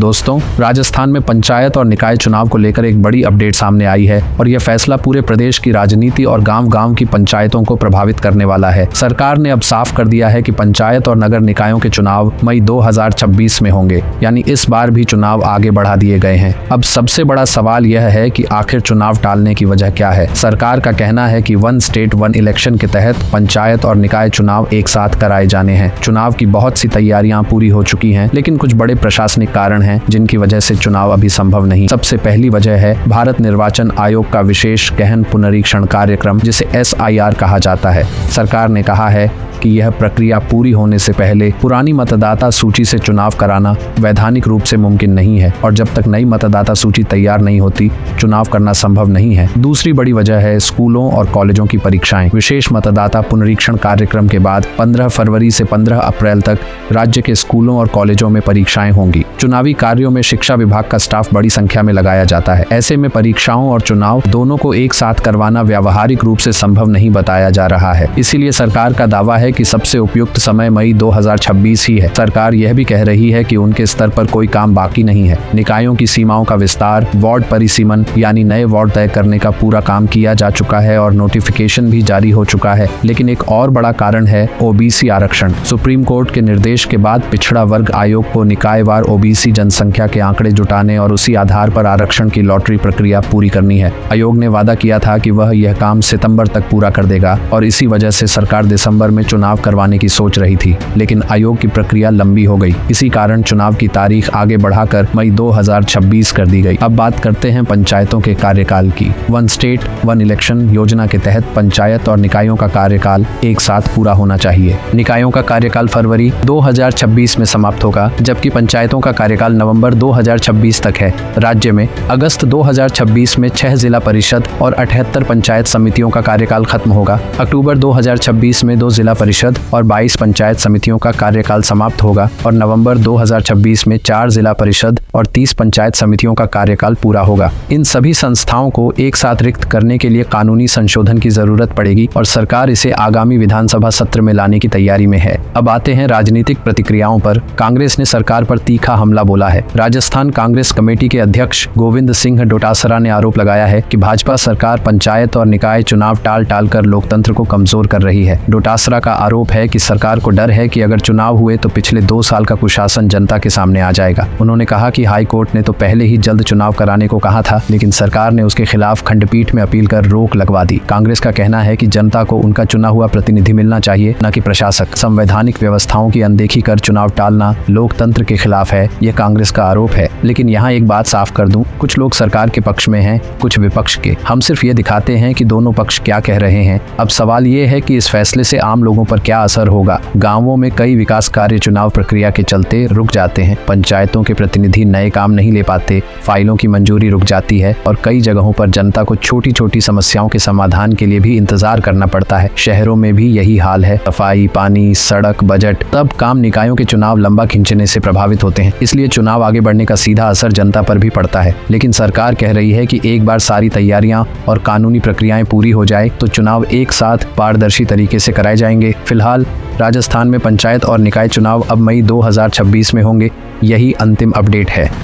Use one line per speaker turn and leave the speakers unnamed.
दोस्तों, राजस्थान में पंचायत और निकाय चुनाव को लेकर एक बड़ी अपडेट सामने आई है और यह फैसला पूरे प्रदेश की राजनीति और गांव-गांव की पंचायतों को प्रभावित करने वाला है। सरकार ने अब साफ कर दिया है कि पंचायत और नगर निकायों के चुनाव मई 2026 में होंगे, यानी इस बार भी चुनाव आगे बढ़ा दिए गए हैं। अब सबसे बड़ा सवाल यह है कि आखिर चुनाव टालने की वजह क्या है। सरकार का कहना है कि वन स्टेट वन इलेक्शन के तहत पंचायत और निकाय चुनाव एक साथ कराए जाने हैं। चुनाव की बहुत सी तैयारियां पूरी हो चुकी हैं, लेकिन कुछ बड़े प्रशासनिक कारण हैं जिनकी वजह से चुनाव अभी संभव नहीं। सबसे पहली वजह है भारत निर्वाचन आयोग का विशेष गहन पुनरीक्षण कार्यक्रम, जिसे SIR कहा जाता है। सरकार ने कहा है कि यह प्रक्रिया पूरी होने से पहले पुरानी मतदाता सूची से चुनाव कराना वैधानिक रूप से मुमकिन नहीं है और जब तक नई मतदाता सूची तैयार नहीं होती, चुनाव करना संभव नहीं है। दूसरी बड़ी वजह है स्कूलों और कॉलेजों की परीक्षाएं। विशेष मतदाता पुनरीक्षण कार्यक्रम के बाद 15 फरवरी से 15 अप्रैल तक राज्य के स्कूलों और कॉलेजों में परीक्षाएं होंगी। चुनावी कार्यों में शिक्षा विभाग का स्टाफ बड़ी संख्या में लगाया जाता है। ऐसे में परीक्षाओं और चुनाव दोनों को एक साथ करवाना व्यावहारिक रूप से संभव नहीं बताया जा रहा है। इसीलिए सरकार का दावा है कि सबसे उपयुक्त समय मई 2026 ही है। सरकार यह भी कह रही है कि उनके स्तर पर कोई काम बाकी नहीं है। निकायों की सीमाओं का विस्तार, वार्ड परिसीमन यानी नए वार्ड तय करने का पूरा काम किया जा चुका है और नोटिफिकेशन भी जारी हो चुका है। लेकिन एक और बड़ा कारण है OBC आरक्षण। सुप्रीम कोर्ट के निर्देश के बाद पिछड़ा वर्ग आयोग को निकायवार OBC जनसंख्या के आंकड़े जुटाने और उसी आधार पर आरक्षण की लॉटरी प्रक्रिया पूरी करनी है। आयोग ने वादा किया था कि वह यह काम सितंबर तक पूरा कर देगा और इसी वजह से सरकार दिसंबर में चुनाव करवाने की सोच रही थी, लेकिन आयोग की प्रक्रिया लंबी हो गई। इसी कारण चुनाव की तारीख आगे बढ़ाकर मई 2026 कर दी गई। अब बात करते हैं पंचायतों के कार्यकाल की। वन स्टेट वन इलेक्शन योजना के तहत पंचायत और निकायों का कार्यकाल एक साथ पूरा होना चाहिए। निकायों का कार्यकाल फरवरी 2026 में समाप्त होगा, जबकि पंचायतों का कार्यकाल नवंबर 2026 तक है। राज्य में अगस्त 2026 में 6 जिला परिषद और 78 पंचायत समितियों का कार्यकाल खत्म होगा। अक्टूबर 2026 में 2 जिला परिषद और 22 पंचायत समितियों का कार्यकाल समाप्त होगा और नवंबर 2026 में 4 जिला परिषद और 30 पंचायत समितियों का कार्यकाल पूरा होगा। इन सभी संस्थाओं को एक साथ रिक्त करने के लिए कानूनी संशोधन की जरूरत पड़ेगी और सरकार इसे आगामी विधानसभा सत्र में लाने की तैयारी में है। अब आते हैं राजनीतिक प्रतिक्रियाओं पर। कांग्रेस ने सरकार पर तीखा हमला बोला है। राजस्थान कांग्रेस कमेटी के अध्यक्ष गोविंद सिंह डोटासरा ने आरोप लगाया है कि भाजपा सरकार पंचायत और निकाय चुनाव टाल कर लोकतंत्र को कमजोर कर रही है। डोटासरा का आरोप है कि सरकार को डर है कि अगर चुनाव हुए तो पिछले 2 साल का कुशासन जनता के सामने आ जाएगा। उन्होंने कहा कि हाई कोर्ट ने तो पहले ही जल्द चुनाव कराने को कहा था, लेकिन सरकार ने उसके खिलाफ खंडपीठ में अपील कर रोक लगवा दी। कांग्रेस का कहना है कि जनता को उनका चुना हुआ प्रतिनिधि मिलना चाहिए, न कि प्रशासक। संवैधानिक व्यवस्थाओं की अनदेखी कर चुनाव टालना लोकतंत्र के खिलाफ है, यह कांग्रेस का आरोप है। लेकिन यहाँ एक बात साफ कर दूं, कुछ लोग सरकार के पक्ष में हैं, कुछ विपक्ष के। हम सिर्फ ये दिखाते हैं कि दोनों पक्ष क्या कह रहे हैं। अब सवाल ये है कि इस फैसले से आम लोगों पर क्या असर होगा। गांवों में कई विकास कार्य चुनाव प्रक्रिया के चलते रुक जाते हैं। पंचायतों के प्रतिनिधि नए काम नहीं ले पाते, फाइलों की मंजूरी रुक जाती है और कई जगहों पर जनता को छोटी छोटी समस्याओं के समाधान के लिए भी इंतजार करना पड़ता है। शहरों में भी यही हाल है। सफाई, पानी, सड़क, बजट, सब काम निकायों के चुनाव लंबा खींचने से प्रभावित होते हैं। इसलिए चुनाव आगे बढ़ने का सीधा असर जनता पर भी पड़ता है। लेकिन सरकार कह रही है कि एक बार सारी तैयारियां और कानूनी प्रक्रियाएं पूरी हो जाए तो चुनाव एक साथ पारदर्शी तरीके से कराए जाएंगे। फिलहाल राजस्थान में पंचायत और निकाय चुनाव अब मई 2026 में होंगे। यही अंतिम अपडेट है।